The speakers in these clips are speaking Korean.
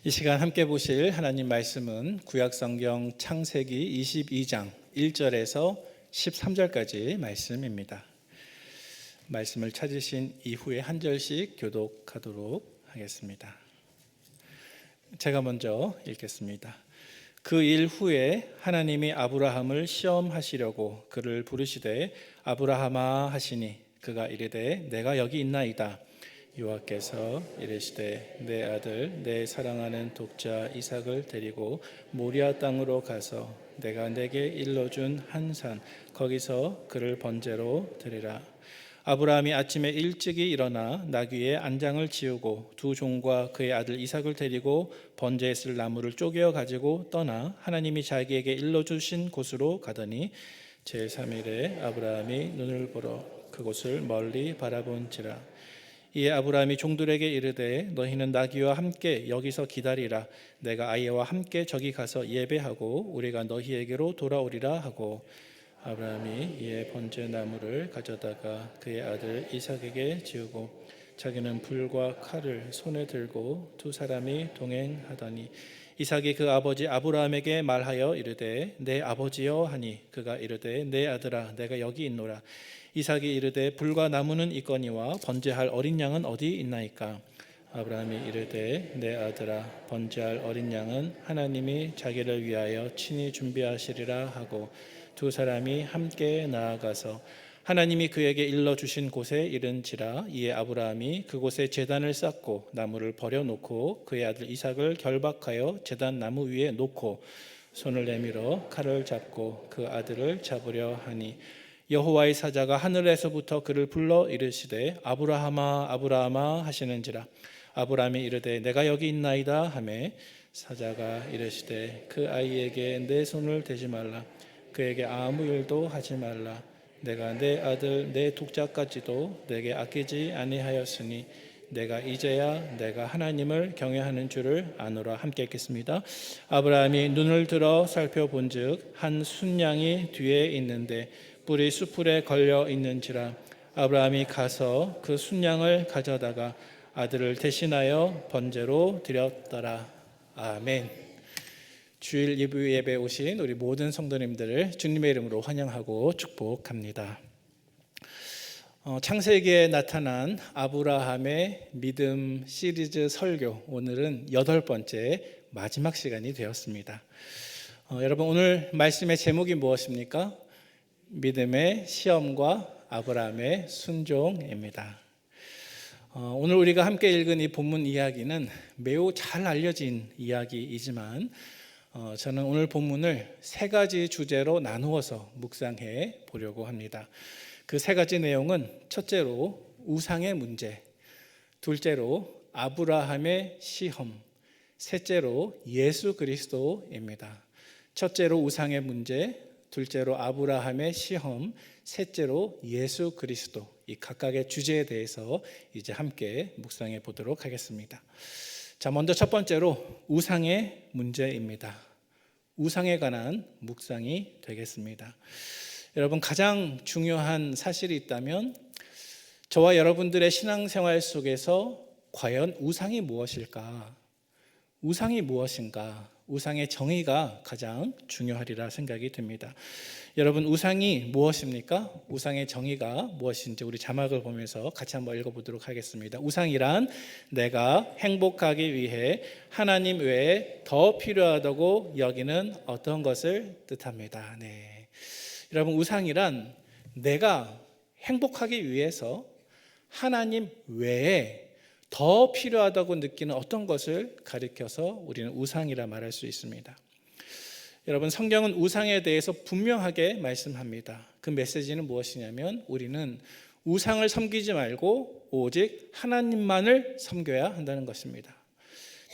이 시간 함께 보실 하나님 말씀은 구약성경 창세기 22장 1절에서 13절까지 말씀입니다. 말씀을 찾으신 이후에 한 절씩 교독하도록 하겠습니다. 제가 먼저 읽겠습니다. 그 일 후에 하나님이 아브라함을 시험하시려고 그를 부르시되 아브라함아 하시니 그가 이르되 내가 여기 있나이다. 여호와께서 이르시되 내 아들 내 사랑하는 독자 이삭을 데리고 모리아 땅으로 가서 내가 내게 일러준 한 산 거기서 그를 번제로 드리라. 아브라함이 아침에 일찍이 일어나 나귀의 안장을 지우고 두 종과 그의 아들 이삭을 데리고 번제에 쓸 나무를 쪼개어 가지고 떠나 하나님이 자기에게 일러주신 곳으로 가더니 제3일에 아브라함이 눈을 보러 그곳을 멀리 바라본지라. 이에 아브라함이 종들에게 이르되 너희는 나귀와 함께 여기서 기다리라. 내가 아이와 함께 저기 가서 예배하고 우리가 너희에게로 돌아오리라 하고 아브라함이 이에 번제 나무를 가져다가 그의 아들 이삭에게 지우고 자기는 불과 칼을 손에 들고 두 사람이 동행하더니 이삭이 그 아버지 아브라함에게 말하여 이르되 내 아버지여 하니 그가 이르되 내 아들아 내가 여기 있노라. 이삭이 이르되 불과 나무는 있거니와 번제할 어린 양은 어디 있나이까? 아브라함이 이르되 내 아들아 번제할 어린 양은 하나님이 자기를 위하여 친히 준비하시리라 하고 두 사람이 함께 나아가서 하나님이 그에게 일러주신 곳에 이른지라. 이에 아브라함이 그곳에 제단을 쌓고 나무를 버려놓고 그의 아들 이삭을 결박하여 제단 나무 위에 놓고 손을 내밀어 칼을 잡고 그 아들을 잡으려 하니 여호와의 사자가 하늘에서부터 그를 불러 이르시되 아브라함아 아브라함아 하시는지라. 아브라함이 이르되 내가 여기 있나이다 하매 사자가 이르시되 그 아이에게 내 손을 대지 말라. 그에게 아무 일도 하지 말라. 내가 내 아들 내 독자까지도 내게 아끼지 아니하였으니 내가 이제야 내가 하나님을 경외하는 줄을 아노라. 함께 읽겠습니다. 아브라함이 눈을 들어 살펴본즉 한 순양이 뒤에 있는데 뿔이 수풀에 걸려 있는지라. 아브라함이 가서 그 순양을 가져다가 아들을 대신하여 번제로 드렸더라. 아멘. 주일 예배 오신 우리 모든 성도님들을 주님의 이름으로 환영하고 축복합니다. 창세기에 나타난 아브라함의 믿음 시리즈 설교, 오늘은 8번째 마지막 시간이 되었습니다. 여러분, 오늘 말씀의 제목이 무엇입니까? 믿음의 시험과 아브라함의 순종입니다. 오늘 우리가 함께 읽은 이 본문 이야기는 매우 잘 알려진 이야기이지만 저는 오늘 본문을 3가지 주제로 나누어서 묵상해 보려고 합니다. 그 3가지 내용은 첫째로 우상의 문제, 둘째로 아브라함의 시험, 셋째로 예수 그리스도입니다. 첫째로 우상의 문제, 둘째로 아브라함의 시험, 셋째로 예수 그리스도, 이 각각의 주제에 대해서 이제 함께 묵상해 보도록 하겠습니다. 자, 먼저 첫 번째로 우상의 문제입니다. 우상에 관한 묵상이 되겠습니다. 여러분, 가장 중요한 사실이 있다면 저와 여러분들의 신앙생활 속에서 과연 우상이 무엇일까? 우상이 무엇인가? 우상의 정의가 가장 중요하리라 생각이 듭니다. 여러분, 우상이 무엇입니까? 우상의 정의가 무엇인지 우리 자막을 보면서 같이 한번 읽어보도록 하겠습니다. 우상이란 내가 행복하기 위해 하나님 외에 더 필요하다고 여기는 어떤 것을 뜻합니다. 네. 여러분, 우상이란 내가 행복하기 위해서 하나님 외에 더 필요하다고 느끼는 어떤 것을 가리켜서 우리는 우상이라 말할 수 있습니다. 여러분, 성경은 우상에 대해서 분명하게 말씀합니다. 그 메시지는 무엇이냐면 우리는 우상을 섬기지 말고 오직 하나님만을 섬겨야 한다는 것입니다.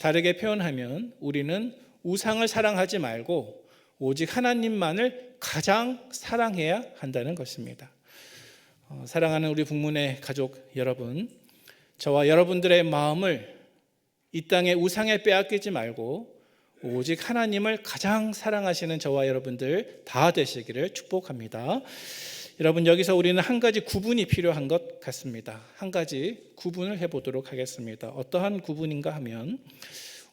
다르게 표현하면 우리는 우상을 사랑하지 말고 오직 하나님만을 가장 사랑해야 한다는 것입니다. 사랑하는 우리 북문의 가족 여러분, 저와 여러분들의 마음을 이 땅의 우상에 빼앗기지 말고 오직 하나님을 가장 사랑하시는 저와 여러분들 다 되시기를 축복합니다. 여러분, 여기서 우리는 한 가지 구분이 필요한 것 같습니다. 한 가지 구분을 해보도록 하겠습니다. 어떠한 구분인가 하면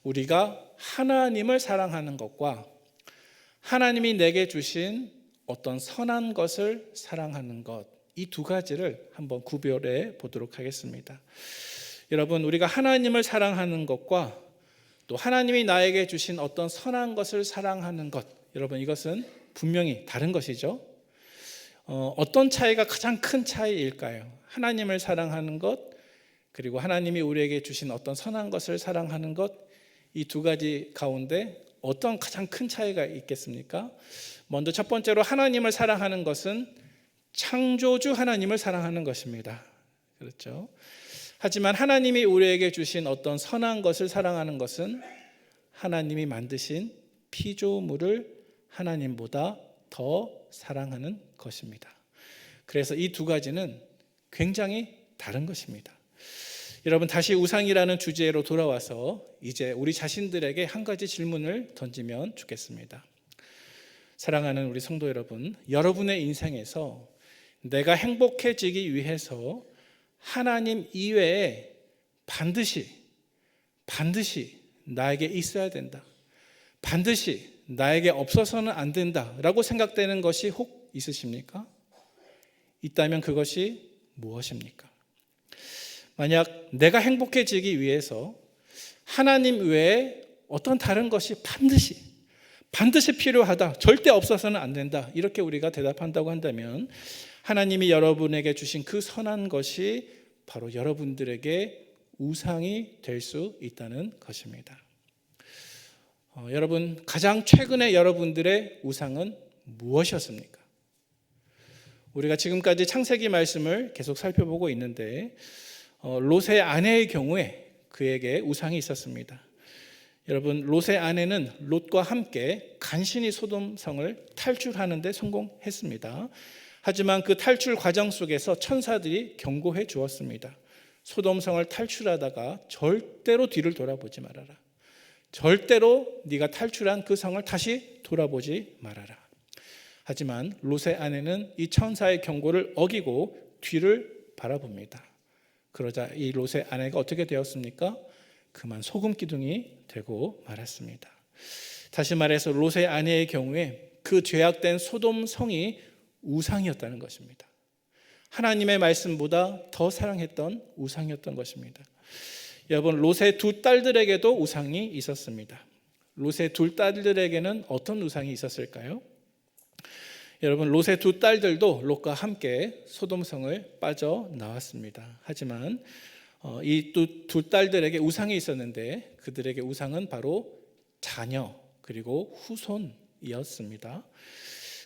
우리가 하나님을 사랑하는 것과 하나님이 내게 주신 어떤 선한 것을 사랑하는 것, 이 두 가지를 한번 구별해 보도록 하겠습니다. 여러분, 우리가 하나님을 사랑하는 것과 또 하나님이 나에게 주신 어떤 선한 것을 사랑하는 것, 여러분 이것은 분명히 다른 것이죠. 어떤 차이가 가장 큰 차이일까요? 하나님을 사랑하는 것, 그리고 하나님이 우리에게 주신 어떤 선한 것을 사랑하는 것, 이 두 가지 가운데 어떤 가장 큰 차이가 있겠습니까? 먼저 첫 번째로 하나님을 사랑하는 것은 창조주 하나님을 사랑하는 것입니다. 그렇죠? 하지만 하나님이 우리에게 주신 어떤 선한 것을 사랑하는 것은 하나님이 만드신 피조물을 하나님보다 더 사랑하는 것입니다. 그래서 이 두 가지는 굉장히 다른 것입니다. 여러분, 다시 우상이라는 주제로 돌아와서 이제 우리 자신들에게 한 가지 질문을 던지면 좋겠습니다. 사랑하는 우리 성도 여러분, 여러분의 인생에서 내가 행복해지기 위해서 하나님 이외에 반드시 나에게 있어야 된다, 반드시 나에게 없어서는 안 된다라고 생각되는 것이 혹 있으십니까? 있다면 그것이 무엇입니까? 만약 내가 행복해지기 위해서 하나님 외에 어떤 다른 것이 반드시 필요하다, 절대 없어서는 안 된다, 이렇게 우리가 대답한다고 한다면 하나님이 여러분에게 주신 그 선한 것이 바로 여러분들에게 우상이 될 수 있다는 것입니다. 여러분, 가장 최근에 여러분들의 우상은 무엇이었습니까? 우리가 지금까지 창세기 말씀을 계속 살펴보고 있는데 롯의 아내의 경우에 그에게 우상이 있었습니다. 여러분, 롯의 아내는 롯과 함께 간신히 소돔성을 탈출하는 데 성공했습니다. 하지만 그 탈출 과정 속에서 천사들이 경고해 주었습니다. 소돔성을 탈출하다가 절대로 뒤를 돌아보지 말아라. 절대로 네가 탈출한 그 성을 다시 돌아보지 말아라. 하지만 롯의 아내는 이 천사의 경고를 어기고 뒤를 바라봅니다. 그러자 이 롯의 아내가 어떻게 되었습니까? 그만 소금 기둥이 되고 말았습니다. 다시 말해서 롯의 아내의 경우에 그 죄악된 소돔 성이 우상이었다는 것입니다. 하나님의 말씀보다 더 사랑했던 우상이었던 것입니다. 여러분, 롯의 두 딸들에게도 우상이 있었습니다. 롯의 두 딸들에게는 어떤 우상이 있었을까요? 여러분, 롯의 두 딸들도 롯과 함께 소돔성을 빠져나왔습니다. 하지만 이 두 딸들에게 우상이 있었는데 그들에게 우상은 바로 자녀 그리고 후손이었습니다.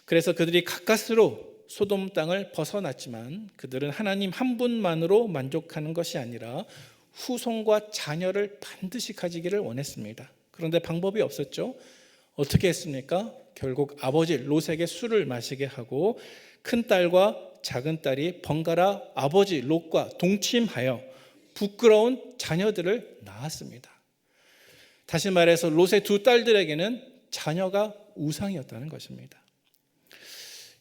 그래서 그들이 가까스로 소돔 땅을 벗어났지만 그들은 하나님 한 분만으로 만족하는 것이 아니라 후손과 자녀를 반드시 가지기를 원했습니다. 그런데 방법이 없었죠. 어떻게 했습니까? 결국 아버지 롯에게 술을 마시게 하고 큰딸과 작은딸이 번갈아 아버지 롯과 동침하여 부끄러운 자녀들을 낳았습니다. 다시 말해서 롯의 두 딸들에게는 자녀가 우상이었다는 것입니다.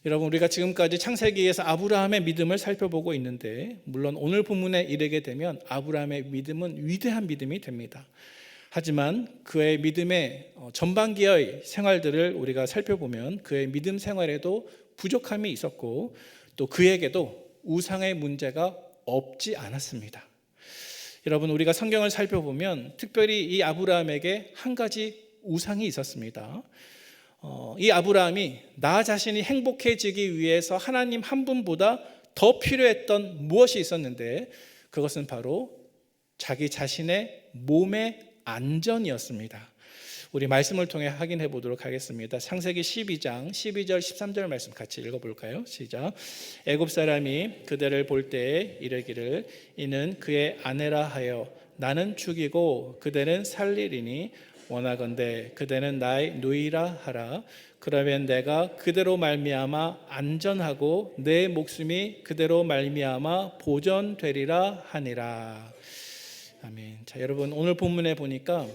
여러분, 우리가 지금까지 창세기에서 아브라함의 믿음을 살펴보고 있는데 물론 오늘 본문에 이르게 되면 아브라함의 믿음은 위대한 믿음이 됩니다. 하지만 그의 믿음의 전반기의 생활들을 우리가 살펴보면 그의 믿음 생활에도 부족함이 있었고 또 그에게도 우상의 문제가 없지 않았습니다. 여러분, 우리가 성경을 살펴보면 특별히 이 아브라함에게 한 가지 우상이 있었습니다. 이 아브라함이 나 자신이 행복해지기 위해서 하나님 한 분보다 더 필요했던 무엇이 있었는데 그것은 바로 자기 자신의 몸의 안전이었습니다. 우리 말씀을 통해 확인해 보도록 하겠습니다. 창세기 12장 12절 13절 말씀 같이 읽어볼까요? 시작. 애굽 사람이 그대를 볼 때에 이르기를 이는 그의 아내라 하여 나는 죽이고 그대는 살리리니 원하건대 그대는 나의 누이라 하라. 그러면 내가 그대로 말미암아 안전하고 내 목숨이 그대로 말미암아 보존되리라 하니라. 아멘. 자, 여러분, 오늘 본문에 보니까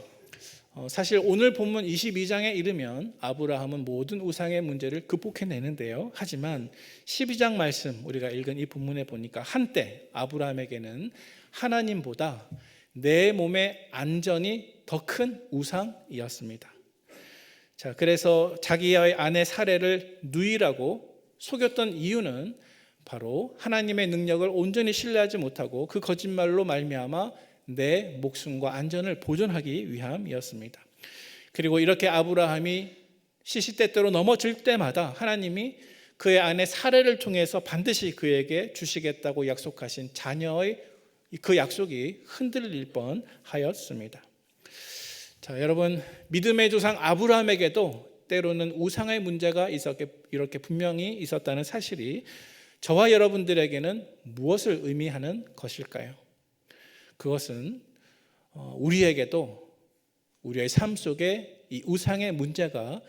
사실 오늘 본문 22장에 이르면 아브라함은 모든 우상의 문제를 극복해내는데요. 하지만 12장 말씀 우리가 읽은 이 본문에 보니까 한때 아브라함에게는 하나님보다 내 몸의 안전이 더 큰 우상이었습니다. 자, 그래서 자기의 아내 사례를 누이라고 속였던 이유는 바로 하나님의 능력을 온전히 신뢰하지 못하고 그 거짓말로 말미암아 내 목숨과 안전을 보존하기 위함이었습니다. 그리고 이렇게 아브라함이 시시때때로 넘어질 때마다 하나님이 그의 아내 사례를 통해서 반드시 그에게 주시겠다고 약속하신 자녀의 그 약속이 흔들릴 뻔하였습니다. 자, 여러분, 믿음의 조상 아브라함에게도 때로는 우상의 문제가 이렇게 분명히 있었다는 사실이 저와 여러분들에게는 무엇을 의미하는 것일까요? 그것은 우리에게도 우리의 삶 속에 이 우상의 문제가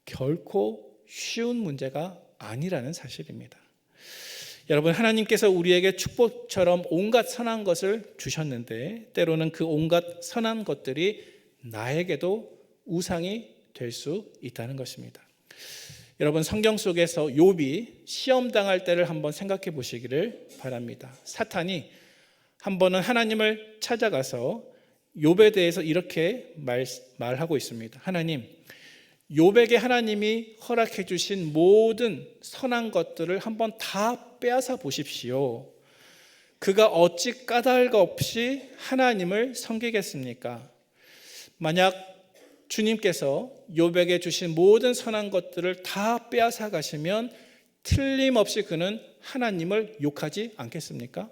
결코 쉬운 문제가 아니라는 사실입니다. 여러분, 하나님께서 우리에게 축복처럼 온갖 선한 것을 주셨는데 때로는 그 온갖 선한 것들이 나에게도 우상이 될 수 있다는 것입니다. 여러분, 성경 속에서 욥이 시험당할 때를 한번 생각해 보시기를 바랍니다. 사탄이 한 번은 하나님을 찾아가서 욥에 대해서 이렇게 말하고 있습니다. 하나님, 욥에게 하나님이 허락해 주신 모든 선한 것들을 한번 다 빼앗아 보십시오. 그가 어찌 까닭 없이 하나님을 섬기겠습니까? 만약 주님께서 욥에게 주신 모든 선한 것들을 다 빼앗아 가시면 틀림없이 그는 하나님을 욕하지 않겠습니까?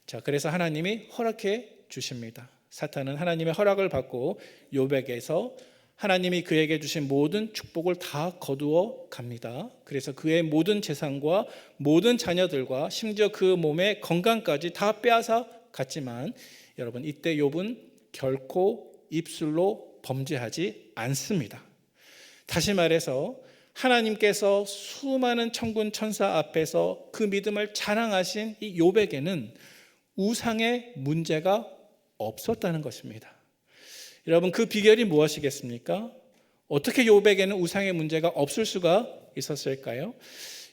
자, 그래서 하나님이 허락해 주십니다. 사탄은 하나님의 허락을 받고 욥에게서 하나님이 그에게 주신 모든 축복을 다 거두어 갑니다. 그래서 그의 모든 재산과 모든 자녀들과 심지어 그 몸의 건강까지 다 빼앗아 갔지만 여러분, 이때 욥은 결코 입술로 범죄하지 않습니다. 다시 말해서 하나님께서 수많은 천군 천사 앞에서 그 믿음을 자랑하신 이 욥에게는 우상의 문제가 없었다는 것입니다. 여러분, 그 비결이 무엇이겠습니까? 어떻게 욥에게는 우상의 문제가 없을 수가 있었을까요?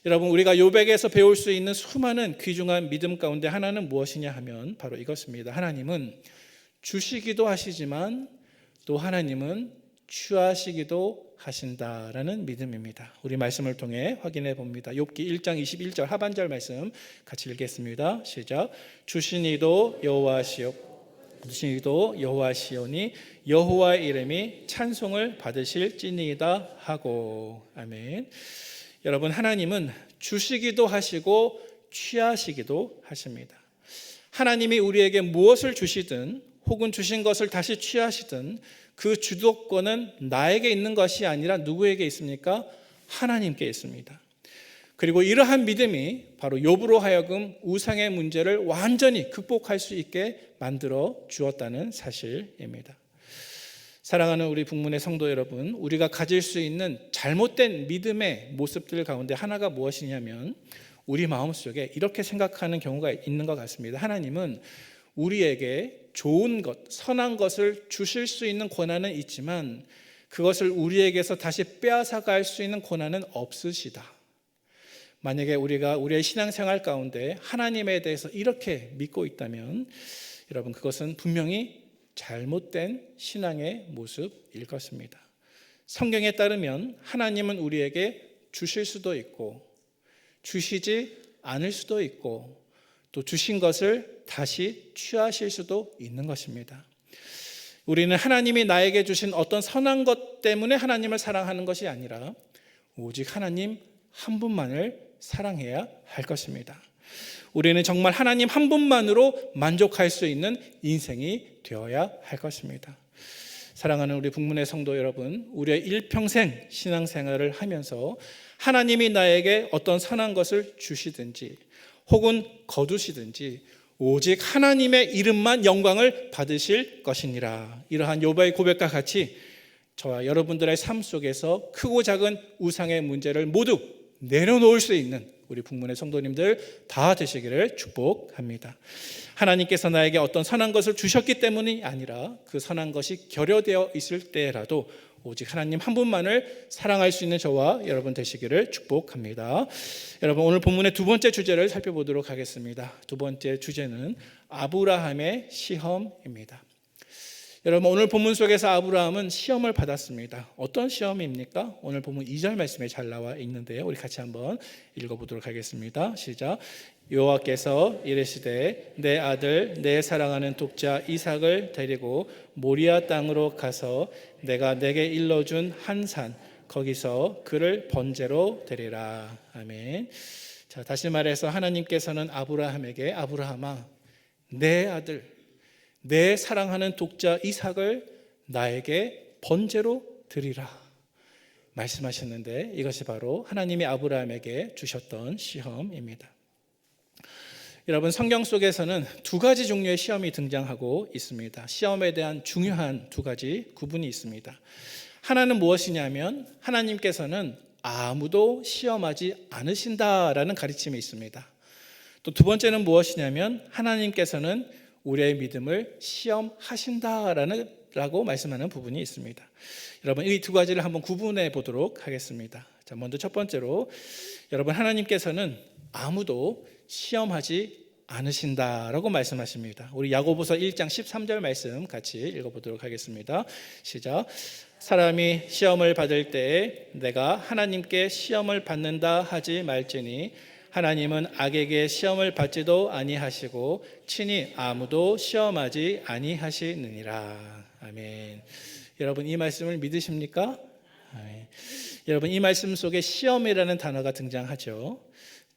여러분, 우리가 욥에게서 배울 수 있는 수많은 귀중한 믿음 가운데 하나는 무엇이냐 하면 바로 이것입니다. 하나님은 주시기도 하시지만 또 하나님은 취하시기도 하신다라는 믿음입니다. 우리 말씀을 통해 확인해 봅니다. 욥기 1장 21절 하반절 말씀 같이 읽겠습니다. 시작. 주시니도 여호와시오, 주시니도 여호와시오니 여호와의 이름이 찬송을 받으실지니이다 하고. 아멘. 여러분, 하나님은 주시기도 하시고 취하시기도 하십니다. 하나님이 우리에게 무엇을 주시든 혹은 주신 것을 다시 취하시든 그 주도권은 나에게 있는 것이 아니라 누구에게 있습니까? 하나님께 있습니다. 그리고 이러한 믿음이 바로 욥으로 하여금 우상의 문제를 완전히 극복할 수 있게 만들어 주었다는 사실입니다. 사랑하는 우리 북문의 성도 여러분, 우리가 가질 수 있는 잘못된 믿음의 모습들 가운데 하나가 무엇이냐면 우리 마음속에 이렇게 생각하는 경우가 있는 것 같습니다. 하나님은 우리에게 좋은 것, 선한 것을 주실 수 있는 권한은 있지만 그것을 우리에게서 다시 빼앗아갈 수 있는 권한은 없으시다. 만약에 우리가 우리의 신앙생활 가운데 하나님에 대해서 이렇게 믿고 있다면 여러분, 그것은 분명히 잘못된 신앙의 모습일 것입니다. 성경에 따르면 하나님은 우리에게 주실 수도 있고 주시지 않을 수도 있고 또 주신 것을 다시 취하실 수도 있는 것입니다. 우리는 하나님이 나에게 주신 어떤 선한 것 때문에 하나님을 사랑하는 것이 아니라 오직 하나님 한 분만을 사랑해야 할 것입니다. 우리는 정말 하나님 한 분만으로 만족할 수 있는 인생이 되어야 할 것입니다. 사랑하는 우리 북문의 성도 여러분, 우리의 일평생 신앙생활을 하면서 하나님이 나에게 어떤 선한 것을 주시든지 혹은 거두시든지 오직 하나님의 이름만 영광을 받으실 것이니라. 이러한 욥의 고백과 같이 저와 여러분들의 삶 속에서 크고 작은 우상의 문제를 모두 내려놓을 수 있는 우리 북문의 성도님들 다 되시기를 축복합니다. 하나님께서 나에게 어떤 선한 것을 주셨기 때문이 아니라 그 선한 것이 결여되어 있을 때라도 오직 하나님 한 분만을 사랑할 수 있는 저와 여러분 되시기를 축복합니다. 여러분, 오늘 본문의 두 번째 주제를 살펴보도록 하겠습니다. 두 번째 주제는 아브라함의 시험입니다. 여러분, 오늘 본문 속에서 아브라함은 시험을 받았습니다. 어떤 시험입니까? 오늘 본문 2절 말씀에 잘 나와 있는데요. 우리 같이 한번 읽어보도록 하겠습니다. 시작. 여호와께서 이르시되 내 아들 내 사랑하는 독자 이삭을 데리고 모리아 땅으로 가서 내가 내게 일러준 한 산 거기서 그를 번제로 드리라. 아멘. 자, 다시 말해서 하나님께서는 아브라함에게 아브라함아, 내 아들 내 사랑하는 독자 이삭을 나에게 번제로 드리라 말씀하셨는데, 이것이 바로 하나님이 아브라함에게 주셨던 시험입니다. 여러분, 성경 속에서는 두 가지 종류의 시험이 등장하고 있습니다. 시험에 대한 중요한 두 가지 구분이 있습니다. 하나는 무엇이냐면 하나님께서는 아무도 시험하지 않으신다라는 가르침이 있습니다. 또 두 번째는 무엇이냐면 하나님께서는 우리의 믿음을 시험하신다라고 말씀하는 부분이 있습니다. 여러분, 이 두 가지를 한번 구분해 보도록 하겠습니다. 자, 먼저 첫 번째로, 여러분, 하나님께서는 아무도 시험하지 않으신다라고 말씀하십니다. 우리 야고보서 1장 13절 말씀 같이 읽어보도록 하겠습니다. 시작. 사람이 시험을 받을 때에 내가 하나님께 시험을 받는다 하지 말지니 하나님은 악에게 시험을 받지도 아니하시고 친히 아무도 시험하지 아니하시느니라. 아멘. 여러분, 이 말씀을 믿으십니까? 아멘. 여러분, 이 말씀 속에 시험이라는 단어가 등장하죠.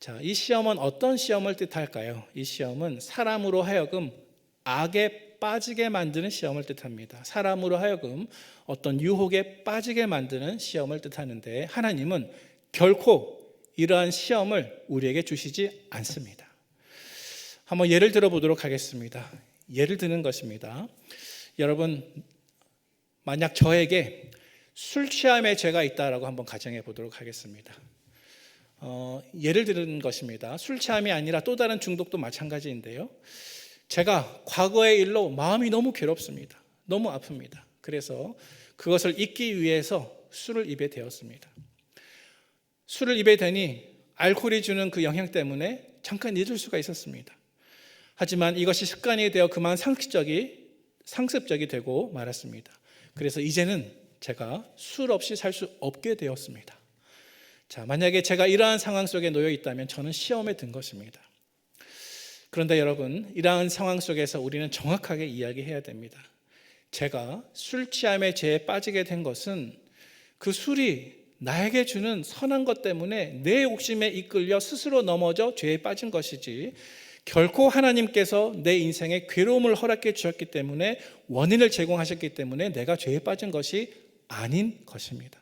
자, 이 시험은 어떤 시험을 뜻할까요? 이 시험은 사람으로 하여금 악에 빠지게 만드는 시험을 뜻합니다. 사람으로 하여금 어떤 유혹에 빠지게 만드는 시험을 뜻하는데, 하나님은 결코 이러한 시험을 우리에게 주시지 않습니다. 한번 예를 들어 보도록 하겠습니다. 예를 드는 것입니다. 여러분, 만약 저에게 술 취함의 죄가 있다라고 한번 가정해 보도록 하겠습니다. 예를 드는 것입니다. 술 취함이 아니라 또 다른 중독도 마찬가지인데요. 제가 과거의 일로 마음이 너무 괴롭습니다. 너무 아픕니다. 그래서 그것을 잊기 위해서 술을 입에 대었습니다. 술을 입에 대니 알코올이 주는 그 영향 때문에 잠깐 잊을 수가 있었습니다. 하지만 이것이 습관이 되어 그만 상습적이 되고 말았습니다. 그래서 이제는 제가 술 없이 살 수 없게 되었습니다. 자, 만약에 제가 이러한 상황 속에 놓여 있다면 저는 시험에 든 것입니다. 그런데 여러분, 이러한 상황 속에서 우리는 정확하게 이야기해야 됩니다. 제가 술 취함의 죄에 빠지게 된 것은 그 술이 나에게 주는 선한 것 때문에 내 욕심에 이끌려 스스로 넘어져 죄에 빠진 것이지, 결코 하나님께서 내 인생에 괴로움을 허락해 주셨기 때문에, 원인을 제공하셨기 때문에 내가 죄에 빠진 것이 아닌 것입니다.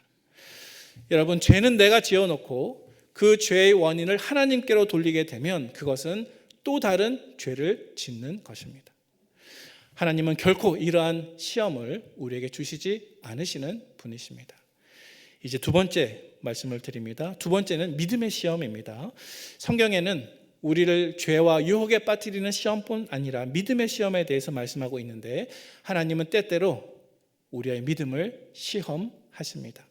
여러분, 죄는 내가 지어놓고 그 죄의 원인을 하나님께로 돌리게 되면 그것은 또 다른 죄를 짓는 것입니다. 하나님은 결코 이러한 시험을 우리에게 주시지 않으시는 분이십니다. 이제 두 번째 말씀을 드립니다. 두 번째는 믿음의 시험입니다. 성경에는 우리를 죄와 유혹에 빠뜨리는 시험뿐 아니라 믿음의 시험에 대해서 말씀하고 있는데, 하나님은 때때로 우리의 믿음을 시험하십니다.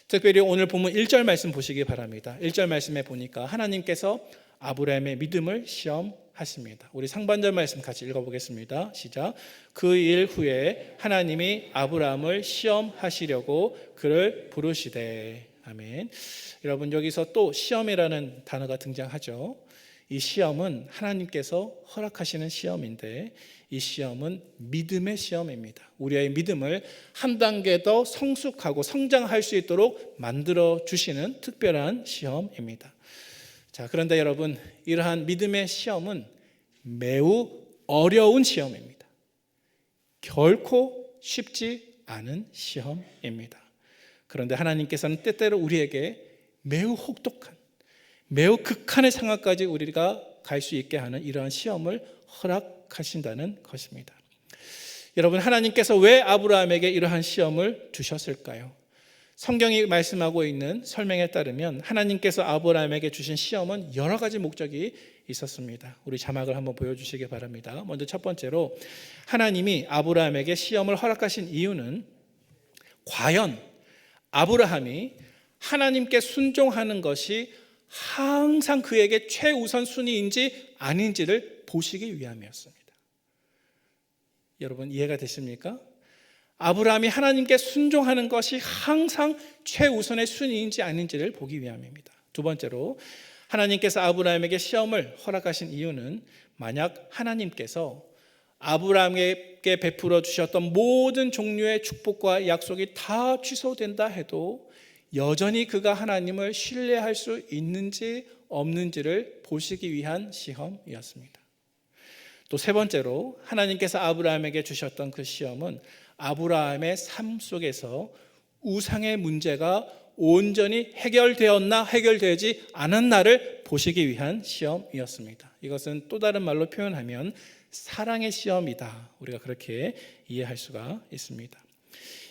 특별히 오늘 본문 1절 말씀 보시기 바랍니다. 1절 말씀에 보니까 하나님께서 아브라함의 믿음을 시험하십니다. 우리 상반절 말씀 같이 읽어보겠습니다. 시작. 그 일 후에 하나님이 아브라함을 시험하시려고 그를 부르시되. 아멘. 여러분, 여기서 또 시험이라는 단어가 등장하죠. 이 시험은 하나님께서 허락하시는 시험인데, 이 시험은 믿음의 시험입니다. 우리의 믿음을 한 단계 더 성숙하고 성장할 수 있도록 만들어 주시는 특별한 시험입니다. 자, 그런데 여러분, 이러한 믿음의 시험은 매우 어려운 시험입니다. 결코 쉽지 않은 시험입니다. 그런데 하나님께서는 때때로 우리에게 매우 혹독한, 매우 극한의 상황까지 우리가 갈 수 있게 하는 이러한 시험을 허락하신다는 것입니다. 여러분, 하나님께서 왜 아브라함에게 이러한 시험을 주셨을까요? 성경이 말씀하고 있는 설명에 따르면 하나님께서 아브라함에게 주신 시험은 여러 가지 목적이 있었습니다. 우리 자막을 한번 보여주시기 바랍니다. 먼저 첫 번째로, 하나님이 아브라함에게 시험을 허락하신 이유는 과연 아브라함이 하나님께 순종하는 것이 항상 그에게 최우선 순위인지 아닌지를 보시기 위함이었습니다. 여러분, 이해가 되십니까? 아브라함이 하나님께 순종하는 것이 항상 최우선의 순위인지 아닌지를 보기 위함입니다. 두 번째로 하나님께서 아브라함에게 시험을 허락하신 이유는 만약 하나님께서 아브라함에게 베풀어 주셨던 모든 종류의 축복과 약속이 다 취소된다 해도 여전히 그가 하나님을 신뢰할 수 있는지 없는지를 보시기 위한 시험이었습니다. 또 세 번째로 하나님께서 아브라함에게 주셨던 그 시험은 아브라함의 삶 속에서 우상의 문제가 온전히 해결되었나 해결되지 않았나를 보시기 위한 시험이었습니다. 이것은 또 다른 말로 표현하면 사랑의 시험이다. 우리가 그렇게 이해할 수가 있습니다.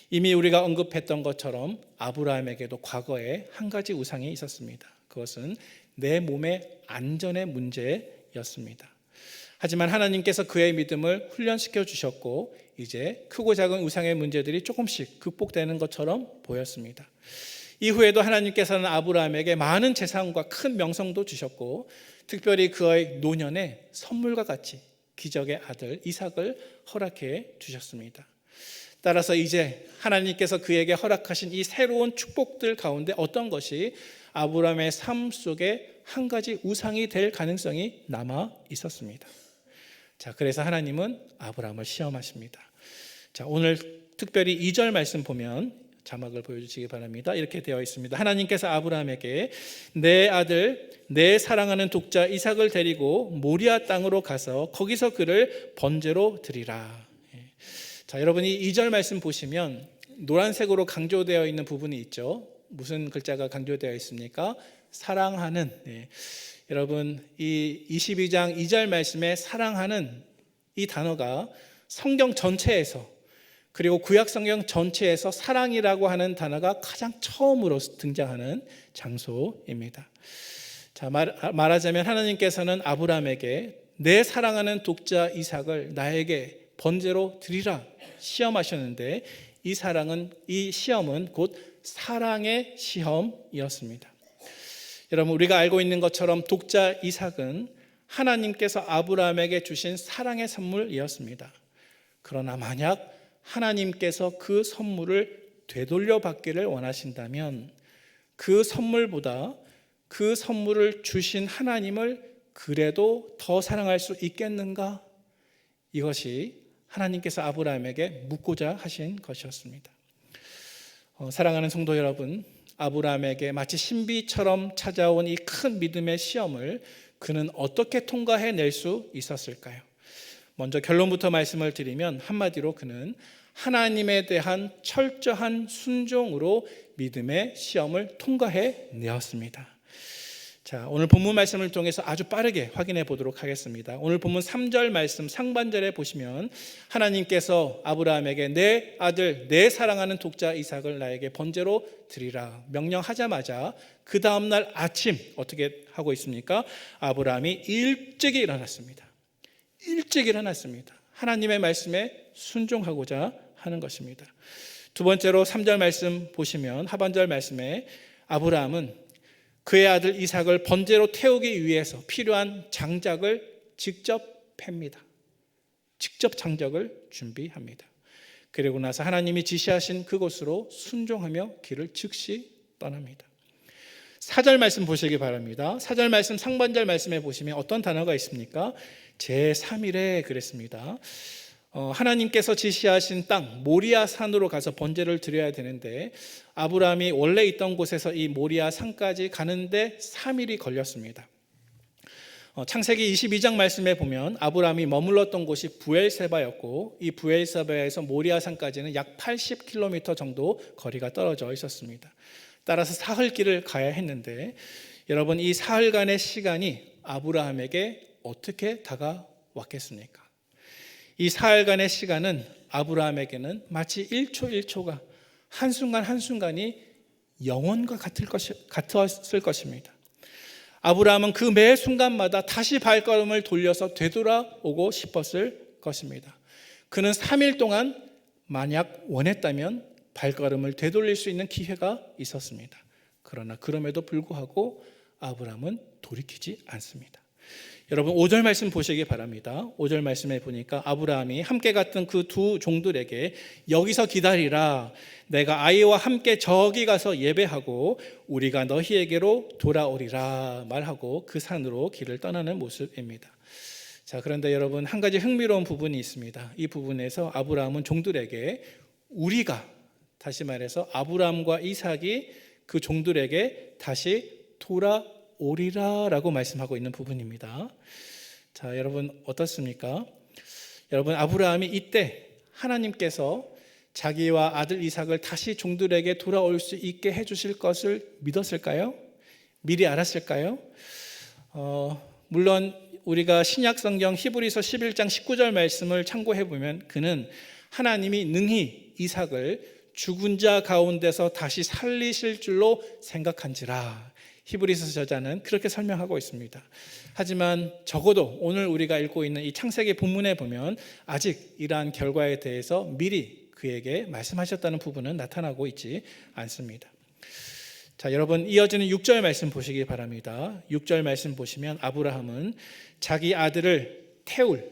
이미 우리가 언급했던 것처럼 아브라함에게도 과거에 한 가지 우상이 있었습니다. 그것은 내 몸의 안전의 문제였습니다. 하지만 하나님께서 그의 믿음을 훈련시켜 주셨고 이제 크고 작은 우상의 문제들이 조금씩 극복되는 것처럼 보였습니다. 이후에도 하나님께서는 아브라함에게 많은 재산과 큰 명성도 주셨고 특별히 그의 노년에 선물과 같이 기적의 아들 이삭을 허락해 주셨습니다. 따라서 이제 하나님께서 그에게 허락하신 이 새로운 축복들 가운데 어떤 것이 아브라함의 삶 속에 한 가지 우상이 될 가능성이 남아 있었습니다. 자, 그래서 하나님은 아브라함을 시험하십니다. 자, 오늘 특별히 2절 말씀 보면 자막을 보여주시기 바랍니다. 이렇게 되어 있습니다. 하나님께서 아브라함에게 내 아들, 내 사랑하는 독자 이삭을 데리고 모리아 땅으로 가서 거기서 그를 번제로 드리라. 자, 여러분이 2절 말씀 보시면 노란색으로 강조되어 있는 부분이 있죠. 무슨 글자가 강조되어 있습니까? 사랑하는. 여러분 이 22장 2절 말씀에 사랑하는 이 단어가 성경 전체에서 그리고 구약 성경 전체에서 사랑이라고 하는 단어가 가장 처음으로 등장하는 장소입니다. 자, 말하자면 하나님께서는 아브라함에게 내 사랑하는 독자 이삭을 나에게 번제로 드리라 시험하셨는데 이 시험은 곧 사랑의 시험이었습니다. 여러분 우리가 알고 있는 것처럼 독자 이삭은 하나님께서 아브라함에게 주신 사랑의 선물이었습니다. 그러나 만약 하나님께서 그 선물을 되돌려 받기를 원하신다면 그 선물보다 그 선물을 주신 하나님을 그래도 더 사랑할 수 있겠는가? 이것이 하나님께서 아브라함에게 묻고자 하신 것이었습니다. 사랑하는 성도 여러분, 아브라함에게 마치 신비처럼 찾아온 이 큰 믿음의 시험을 그는 어떻게 통과해낼 수 있었을까요? 먼저 결론부터 말씀을 드리면 한마디로 그는 하나님에 대한 철저한 순종으로 믿음의 시험을 통과해 내었습니다. 자, 오늘 본문 말씀을 통해서 아주 빠르게 확인해 보도록 하겠습니다. 오늘 본문 3절 말씀 상반절에 보시면 하나님께서 아브라함에게 내 아들, 내 사랑하는 독자 이삭을 나에게 번제로 드리라 명령하자마자 그 다음날 아침 어떻게 하고 있습니까? 아브라함이 일찍이 일어났습니다. 일찍 일어났습니다. 하나님의 말씀에 순종하고자 하는 것입니다. 두 번째로 3절 말씀 보시면 하반절 말씀에 아브라함은 그의 아들 이삭을 번제로 태우기 위해서 필요한 장작을 직접 팹니다. 직접 장작을 준비합니다. 그리고 나서 하나님이 지시하신 그곳으로 순종하며 길을 즉시 떠납니다. 4절 말씀 보시기 바랍니다. 4절 말씀 상반절 말씀에 보시면 어떤 단어가 있습니까? 제3일에 그랬습니다. 하나님께서 지시하신 땅 모리아 산으로 가서 번제를 드려야 되는데 아브라함이 원래 있던 곳에서 이 모리아 산까지 가는데 3일이 걸렸습니다. 창세기 22장 말씀에 보면 아브라함이 머물렀던 곳이 부엘세바였고 이 부엘세바에서 모리아 산까지는 약 80km 정도 거리가 떨어져 있었습니다. 따라서 사흘길을 가야 했는데 여러분 이 사흘간의 시간이 아브라함에게 어떻게 다가왔겠습니까? 이 사흘간의 시간은 아브라함에게는 마치 1초 1초가 한순간 한순간이 영원과 같았을 것입니다. 아브라함은 그 매 순간마다 다시 발걸음을 돌려서 되돌아오고 싶었을 것입니다. 그는 3일 동안 만약 원했다면 발걸음을 되돌릴 수 있는 기회가 있었습니다. 그러나 그럼에도 불구하고 아브라함은 돌이키지 않습니다. 여러분 5절 말씀 보시기 바랍니다. 5절 말씀에 보니까 아브라함이 함께 갔던 그 두 종들에게 여기서 기다리라, 내가 아이와 함께 저기 가서 예배하고 우리가 너희에게로 돌아오리라 말하고 그 산으로 길을 떠나는 모습입니다. 자, 그런데 여러분 한 가지 흥미로운 부분이 있습니다. 이 부분에서 아브라함은 종들에게 우리가, 다시 말해서 아브라함과 이삭이 그 종들에게 다시 돌아오리라 라고 말씀하고 있는 부분입니다. 자, 여러분 어떻습니까? 여러분 아브라함이 이때 하나님께서 자기와 아들 이삭을 다시 종들에게 돌아올 수 있게 해주실 것을 믿었을까요? 미리 알았을까요? 물론 우리가 신약성경 히브리서 11장 19절 말씀을 참고해 보면 그는 하나님이 능히 이삭을 죽은 자 가운데서 다시 살리실 줄로 생각한지라, 히브리서 저자는 그렇게 설명하고 있습니다. 하지만 적어도 오늘 우리가 읽고 있는 이 창세기 본문에 보면 아직 이러한 결과에 대해서 미리 그에게 말씀하셨다는 부분은 나타나고 있지 않습니다. 자, 여러분 이어지는 6절 말씀 보시기 바랍니다. 6절 말씀 보시면 아브라함은 자기 아들을 태울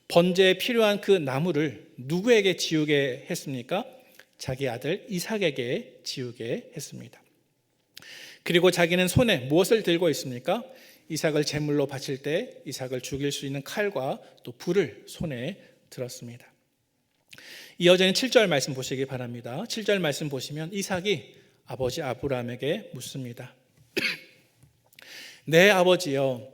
번제에 필요한 그 나무를 누구에게 지우게 했습니까? 자기 아들 이삭에게 지우게 했습니다. 그리고 자기는 손에 무엇을 들고 있습니까? 이삭을 제물로 바칠 때 이삭을 죽일 수 있는 칼과 또 불을 손에 들었습니다. 이어지는 7절 말씀 보시기 바랍니다. 7절 말씀 보시면 이삭이 아버지 아브라함에게 묻습니다. 내 아버지여,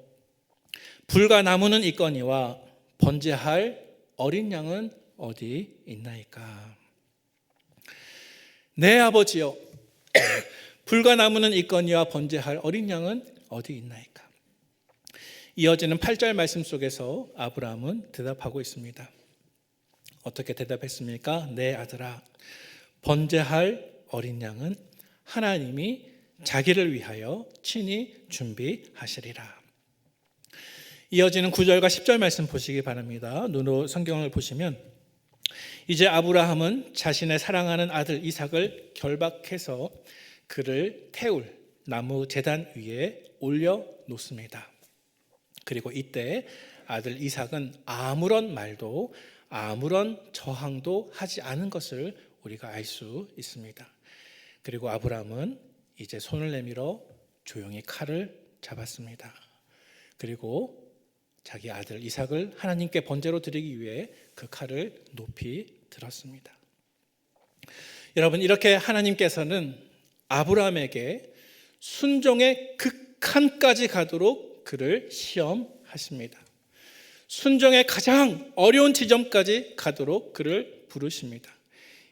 불과 나무는 있거니와 번제할 어린 양은 어디 있나이까? 내 아버지여, 불과 나무는 있거니와 번제할 어린 양은 어디 있나이까? 이어지는 8절 말씀 속에서 아브라함은 대답하고 있습니다. 어떻게 대답했습니까? 내 아들아, 번제할 어린 양은 하나님이 자기를 위하여 친히 준비하시리라. 이어지는 9절과 10절 말씀 보시기 바랍니다. 눈으로 성경을 보시면 이제 아브라함은 자신의 사랑하는 아들 이삭을 결박해서 그를 태울 나무 제단 위에 올려놓습니다. 그리고 이때 아들 이삭은 아무런 말도 아무런 저항도 하지 않은 것을 우리가 알 수 있습니다. 그리고 아브라함은 이제 손을 내밀어 조용히 칼을 잡았습니다. 그리고 자기 아들 이삭을 하나님께 번제로 드리기 위해 그 칼을 높이 들었습니다. 여러분 이렇게 하나님께서는 아브라함에게 순종의 극한까지 가도록 그를 시험하십니다. 순종의 가장 어려운 지점까지 가도록 그를 부르십니다.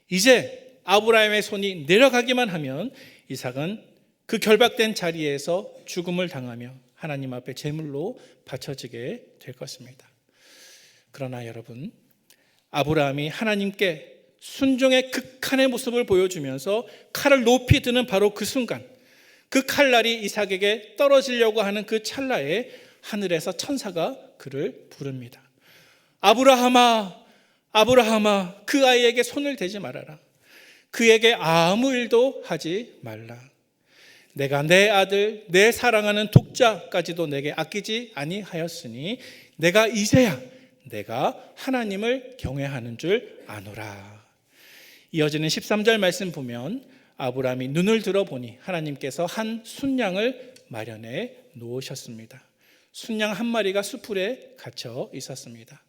이제 아브라함의 손이 내려가기만 하면 이삭은 그 결박된 자리에서 죽음을 당하며 하나님 앞에 제물로 바쳐지게 될 것입니다. 그러나 여러분, 아브라함이 하나님께 순종의 극한의 모습을 보여주면서 칼을 높이 드는 바로 그 순간, 그 칼날이 이삭에게 떨어지려고 하는 그 찰나에 하늘에서 천사가 그를 부릅니다. 아브라함아, 아브라함아, 그 아이에게 손을 대지 말아라. 그에게 아무 일도 하지 말라. 내가 내 아들, 내 사랑하는 독자까지도 내게 아끼지 아니하였으니 내가 이제야 내가 하나님을 경외하는 줄 아노라. 이어지는 13절 말씀 보면 아브라함이 눈을 들어보니 하나님께서 한 순양을 마련해 놓으셨습니다. 순양 한 마리가 수풀에 갇혀 있었습니다.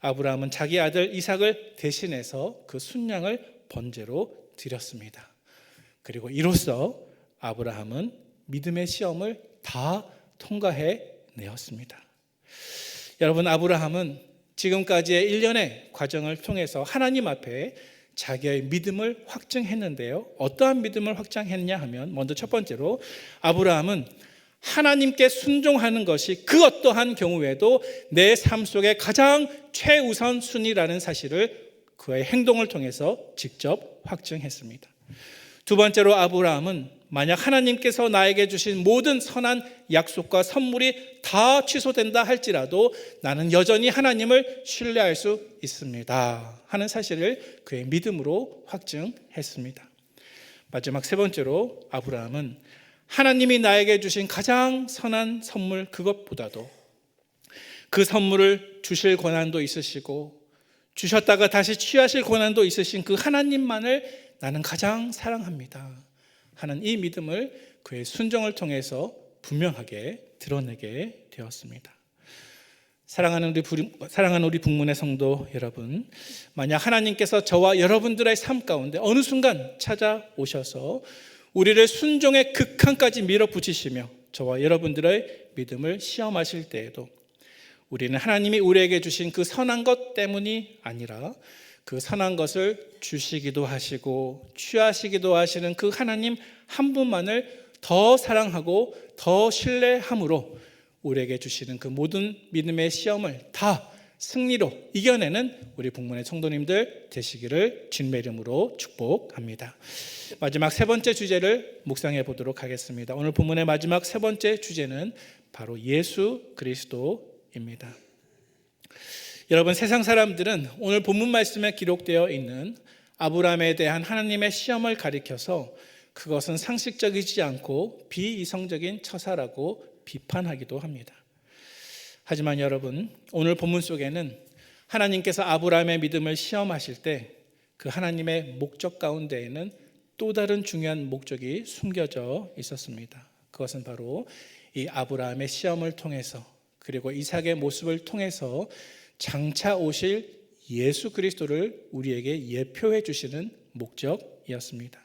아브라함은 자기 아들 이삭을 대신해서 그 순양을 번제로 드렸습니다. 그리고 이로써 아브라함은 믿음의 시험을 다 통과해 내었습니다. 여러분, 아브라함은 지금까지의 일련의 과정을 통해서 하나님 앞에 자기의 믿음을 확증했는데요. 어떠한 믿음을 확증했냐 하면 먼저 첫 번째로 아브라함은 하나님께 순종하는 것이 그 어떠한 경우에도 내 삶 속의 가장 최우선 순위라는 사실을 그의 행동을 통해서 직접 확증했습니다. 두 번째로 아브라함은 만약 하나님께서 나에게 주신 모든 선한 약속과 선물이 다 취소된다 할지라도 나는 여전히 하나님을 신뢰할 수 있습니다 하는 사실을 그의 믿음으로 확증했습니다. 마지막 세 번째로 아브라함은 하나님이 나에게 주신 가장 선한 선물 그것보다도 그 선물을 주실 권한도 있으시고 주셨다가 다시 취하실 권한도 있으신 그 하나님만을 나는 가장 사랑합니다 하는 이 믿음을 그의 순종을 통해서 분명하게 드러내게 되었습니다. 사랑하는 우리 북문의 성도 여러분, 만약 하나님께서 저와 여러분들의 삶 가운데 어느 순간 찾아오셔서 우리를 순종의 극한까지 밀어붙이시며 저와 여러분들의 믿음을 시험하실 때에도 우리는 하나님이 우리에게 주신 그 선한 것 때문이 아니라 그 선한 것을 주시기도 하시고 취하시기도 하시는 그 하나님 한 분만을 더 사랑하고 더 신뢰함으로 우리에게 주시는 그 모든 믿음의 시험을 다 승리로 이겨내는 우리 북문의 성도님들 되시기를 주님의 이름으로 축복합니다. 마지막 세 번째 주제를 묵상해 보도록 하겠습니다. 오늘 본문의 마지막 세 번째 주제는 바로 예수 그리스도입니다. 여러분, 세상 사람들은 오늘 본문 말씀에 기록되어 있는 아브라함에 대한 하나님의 시험을 가리켜서 그것은 상식적이지 않고 비이성적인 처사라고 비판하기도 합니다. 하지만 여러분, 오늘 본문 속에는 하나님께서 아브라함의 믿음을 시험하실 때 그 하나님의 목적 가운데에는 또 다른 중요한 목적이 숨겨져 있었습니다. 그것은 바로 이 아브라함의 시험을 통해서 그리고 이삭의 모습을 통해서 장차 오실 예수 그리스도를 우리에게 예표해 주시는 목적이었습니다.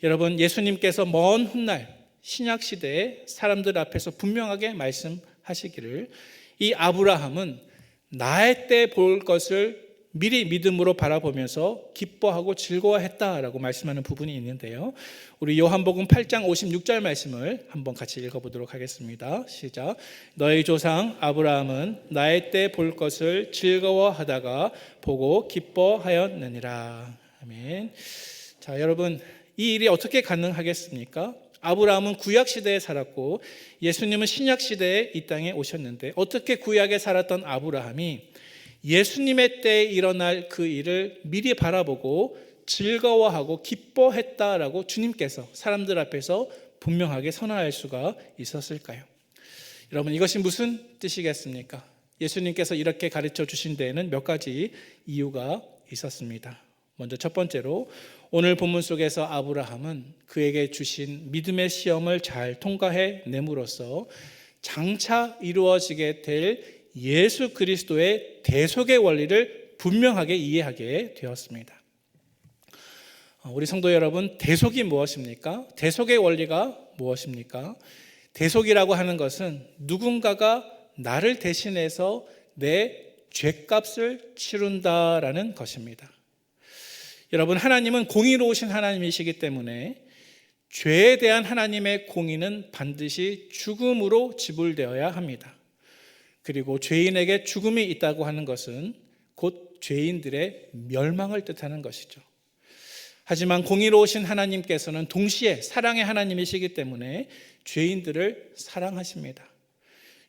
여러분, 예수님께서 먼 훗날 신약 시대에 사람들 앞에서 분명하게 말씀하시기를 이 아브라함은 나의 때 볼 것을 미리 믿음으로 바라보면서 기뻐하고 즐거워했다라고 말씀하는 부분이 있는데요. 우리 요한복음 8장 56절 말씀을 한번 같이 읽어보도록 하겠습니다. 시작. 너희 조상 아브라함은 나의 때 볼 것을 즐거워하다가 보고 기뻐하였느니라. 아멘. 자, 여러분, 이 일이 어떻게 가능하겠습니까? 아브라함은 구약 시대에 살았고 예수님은 신약 시대에 이 땅에 오셨는데 어떻게 구약에 살았던 아브라함이 예수님의 때에 일어날 그 일을 미리 바라보고 즐거워하고 기뻐했다라고 주님께서 사람들 앞에서 분명하게 선언할 수가 있었을까요? 여러분, 이것이 무슨 뜻이겠습니까? 예수님께서 이렇게 가르쳐 주신 데에는 몇 가지 이유가 있었습니다. 먼저 첫 번째로 오늘 본문 속에서 아브라함은 그에게 주신 믿음의 시험을 잘 통과해 내므로써 장차 이루어지게 될 예수 그리스도의 대속의 원리를 분명하게 이해하게 되었습니다. 우리 성도 여러분, 대속이 무엇입니까? 대속의 원리가 무엇입니까? 대속이라고 하는 것은 누군가가 나를 대신해서 내 죄값을 치른다라는 것입니다. 여러분, 하나님은 공의로우신 하나님이시기 때문에 죄에 대한 하나님의 공의는 반드시 죽음으로 지불되어야 합니다. 그리고 죄인에게 죽음이 있다고 하는 것은 곧 죄인들의 멸망을 뜻하는 것이죠. 하지만 공의로우신 하나님께서는 동시에 사랑의 하나님이시기 때문에 죄인들을 사랑하십니다.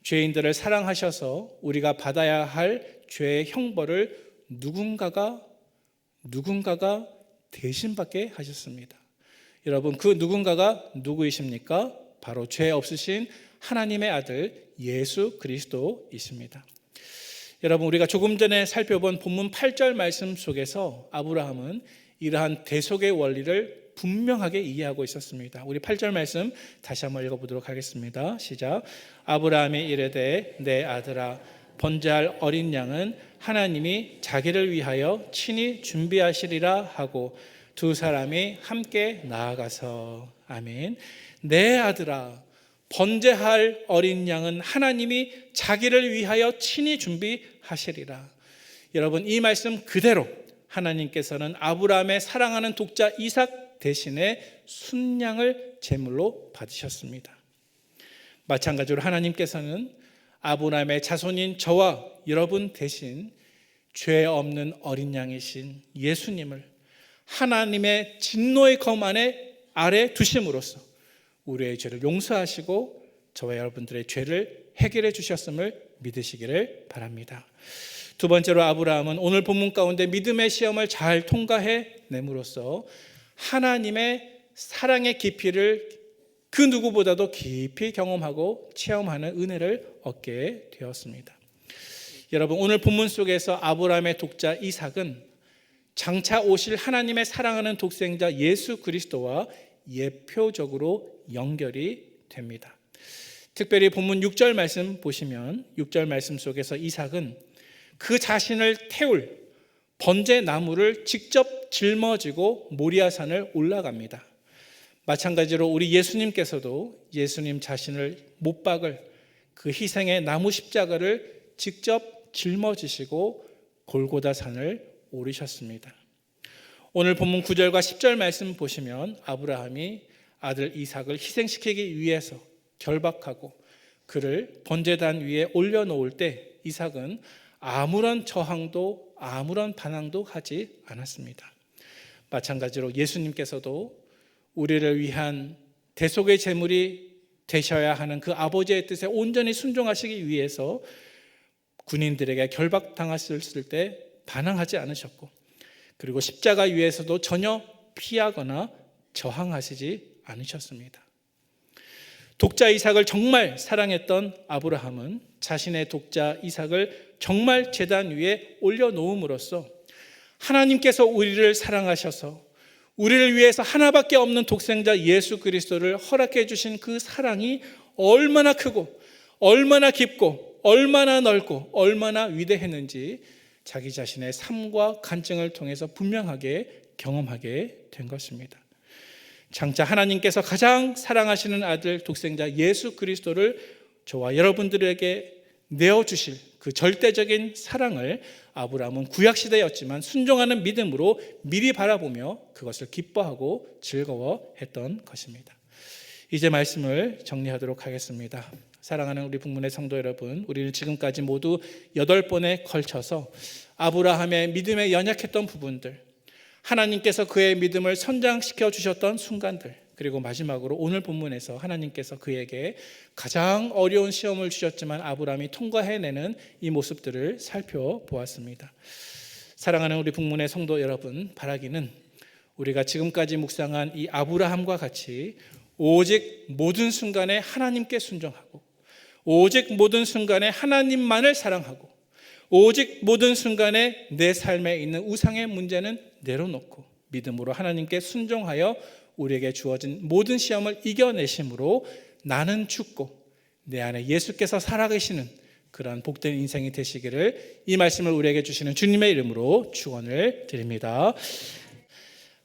죄인들을 사랑하셔서 우리가 받아야 할 죄의 형벌을 누군가가 대신 받게 하셨습니다. 여러분, 그 누군가가 누구이십니까? 바로 죄 없으신 하나님의 아들 예수 그리스도이십니다. 여러분, 우리가 조금 전에 살펴본 본문 8절 말씀 속에서 아브라함은 이러한 대속의 원리를 분명하게 이해하고 있었습니다. 우리 8절 말씀 다시 한번 읽어보도록 하겠습니다. 시작. 아브라함이 이르되 내 아들아 번제할 어린 양은 하나님이 자기를 위하여 친히 준비하시리라 하고 두 사람이 함께 나아가서. 아멘. 내 아들아, 번제할 어린 양은 하나님이 자기를 위하여 친히 준비하시리라. 여러분, 이 말씀 그대로 하나님께서는 아브라함의 사랑하는 독자 이삭 대신에 순양을 제물로 받으셨습니다. 마찬가지로 하나님께서는 아브라함의 자손인 저와 여러분 대신 죄 없는 어린 양이신 예수님을 하나님의 진노의 검 아래 두심으로써 우리의 죄를 용서하시고 저와 여러분들의 죄를 해결해 주셨음을 믿으시기를 바랍니다. 두 번째로 아브라함은 오늘 본문 가운데 믿음의 시험을 잘 통과해 nem으로써 하나님의 사랑의 깊이를 그 누구보다도 깊이 경험하고 체험하는 은혜를 얻게 되었습니다. 여러분, 오늘 본문 속에서 아브라함의 독자 이삭은 장차 오실 하나님의 사랑하는 독생자 예수 그리스도와 예표적으로 연결이 됩니다. 특별히 본문 6절 말씀 보시면 6절 말씀 속에서 이삭은 그 자신을 태울 번제 나무를 직접 짊어지고 모리아산을 올라갑니다. 마찬가지로 우리 예수님께서도 예수님 자신을 못 박을 그 희생의 나무 십자가를 직접 짊어지시고 골고다 산을 오르셨습니다. 오늘 본문 9절과 10절 말씀 보시면 아브라함이 아들 이삭을 희생시키기 위해서 결박하고 그를 번제단 위에 올려놓을 때 이삭은 아무런 저항도 아무런 반항도 하지 않았습니다. 마찬가지로 예수님께서도 우리를 위한 대속의 제물이 되셔야 하는 그 아버지의 뜻에 온전히 순종하시기 위해서 군인들에게 결박당했을 때 반항하지 않으셨고, 그리고 십자가 위에서도 전혀 피하거나 저항하시지 않으셨습니다. 독자 이삭을 정말 사랑했던 아브라함은 자신의 독자 이삭을 정말 제단 위에 올려놓음으로써 하나님께서 우리를 사랑하셔서 우리를 위해서 하나밖에 없는 독생자 예수 그리스도를 허락해 주신 그 사랑이 얼마나 크고 얼마나 깊고 얼마나 넓고 얼마나 위대했는지 자기 자신의 삶과 간증을 통해서 분명하게 경험하게 된 것입니다. 장차 하나님께서 가장 사랑하시는 아들 독생자 예수 그리스도를 저와 여러분들에게 내어주실 그 절대적인 사랑을 아브라함은 구약시대였지만 순종하는 믿음으로 미리 바라보며 그것을 기뻐하고 즐거워했던 것입니다. 이제 말씀을 정리하도록 하겠습니다. 사랑하는 우리 북문의 성도 여러분, 우리는 지금까지 모두 8번에 걸쳐서 아브라함의 믿음에 연약했던 부분들, 하나님께서 그의 믿음을 선장시켜 주셨던 순간들, 그리고 마지막으로 오늘 본문에서 하나님께서 그에게 가장 어려운 시험을 주셨지만 아브라함이 통과해내는 이 모습들을 살펴보았습니다. 사랑하는 우리 북문의 성도 여러분, 바라기는 우리가 지금까지 묵상한 이 아브라함과 같이 오직 모든 순간에 하나님께 순종하고, 오직 모든 순간에 하나님만을 사랑하고, 오직 모든 순간에 내 삶에 있는 우상의 문제는 내려놓고 믿음으로 하나님께 순종하여 우리에게 주어진 모든 시험을 이겨내심으로 나는 죽고 내 안에 예수께서 살아계시는 그러한 복된 인생이 되시기를 이 말씀을 우리에게 주시는 주님의 이름으로 축원을 드립니다.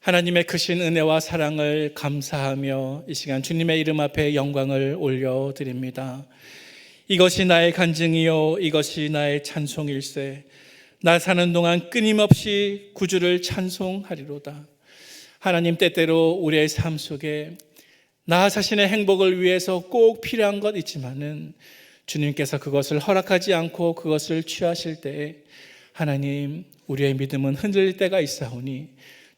하나님의 크신 은혜와 사랑을 감사하며 이 시간 주님의 이름 앞에 영광을 올려드립니다. 이것이 나의 간증이요 이것이 나의 찬송일세. 나 사는 동안 끊임없이 구주를 찬송하리로다. 하나님, 때때로 우리의 삶 속에 나 자신의 행복을 위해서 꼭 필요한 것 있지만은 주님께서 그것을 허락하지 않고 그것을 취하실 때에 하나님, 우리의 믿음은 흔들릴 때가 있사오니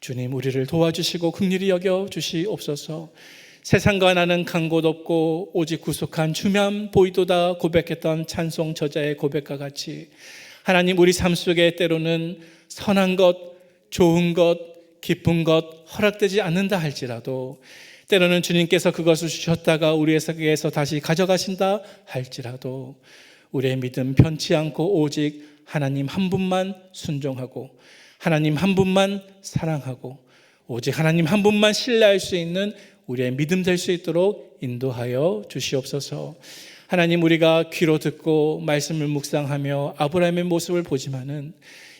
주님, 우리를 도와주시고 긍휼히 여겨 주시옵소서. 세상과 나는 간 곳 없고 오직 구속한 주만 보이도다 고백했던 찬송 저자의 고백과 같이 하나님, 우리 삶 속에 때로는 선한 것, 좋은 것, 기쁜 것 허락되지 않는다 할지라도, 때로는 주님께서 그것을 주셨다가 우리에게서 다시 가져가신다 할지라도 우리의 믿음 변치 않고 오직 하나님 한 분만 순종하고 하나님 한 분만 사랑하고 오직 하나님 한 분만 신뢰할 수 있는 우리의 믿음 될 수 있도록 인도하여 주시옵소서. 하나님, 우리가 귀로 듣고 말씀을 묵상하며 아브라함의 모습을 보지만은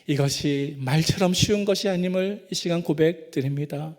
이것이 말처럼 쉬운 것이 아님을 이 시간 고백드립니다.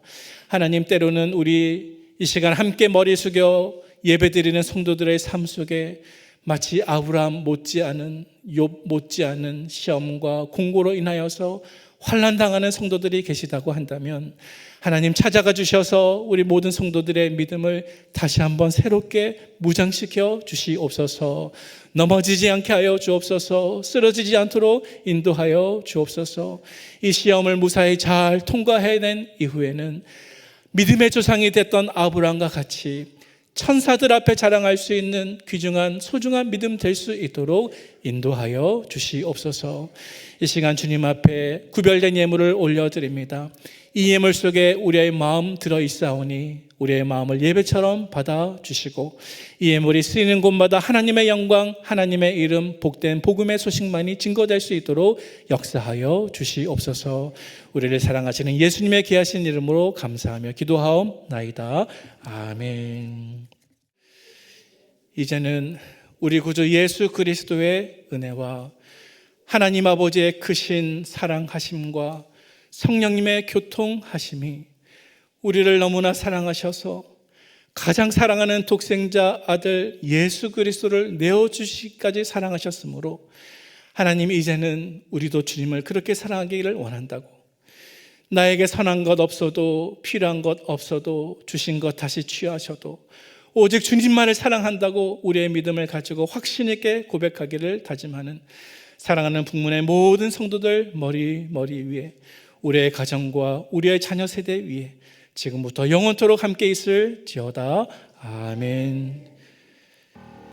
하나님, 때로는 우리 이 시간 함께 머리 숙여 예배드리는 성도들의 삶 속에 마치 아브라함 못지않은 욥 못지않은 시험과 공고로 인하여서 환난당하는 성도들이 계시다고 한다면 하나님, 찾아가 주셔서 우리 모든 성도들의 믿음을 다시 한번 새롭게 무장시켜 주시옵소서. 넘어지지 않게 하여 주옵소서. 쓰러지지 않도록 인도하여 주옵소서. 이 시험을 무사히 잘 통과해낸 이후에는 믿음의 조상이 됐던 아브라함과 같이 천사들 앞에 자랑할 수 있는 귀중한 소중한 믿음 될 수 있도록 인도하여 주시옵소서. 이 시간 주님 앞에 구별된 예물을 올려드립니다. 이 예물 속에 우리의 마음 들어있사오니 우리의 마음을 예배처럼 받아주시고 이 예물이 쓰이는 곳마다 하나님의 영광, 하나님의 이름, 복된 복음의 소식만이 증거될 수 있도록 역사하여 주시옵소서. 우리를 사랑하시는 예수님의 귀하신 이름으로 감사하며 기도하옵나이다. 아멘. 이제는 우리 구주 예수 그리스도의 은혜와 하나님 아버지의 크신 사랑하심과 성령님의 교통하심이 우리를 너무나 사랑하셔서 가장 사랑하는 독생자 아들 예수 그리스도를 내어주시기까지 사랑하셨으므로 하나님 이제는 우리도 주님을 그렇게 사랑하기를 원한다고, 나에게 선한 것 없어도 필요한 것 없어도 주신 것 다시 취하셔도 오직 주님만을 사랑한다고 우리의 믿음을 가지고 확신 있게 고백하기를 다짐하는 사랑하는 북문의 모든 성도들 머리 위에, 우리의 가정과 우리의 자녀 세대 위에 지금부터 영원토록 함께 있을지어다. 아멘.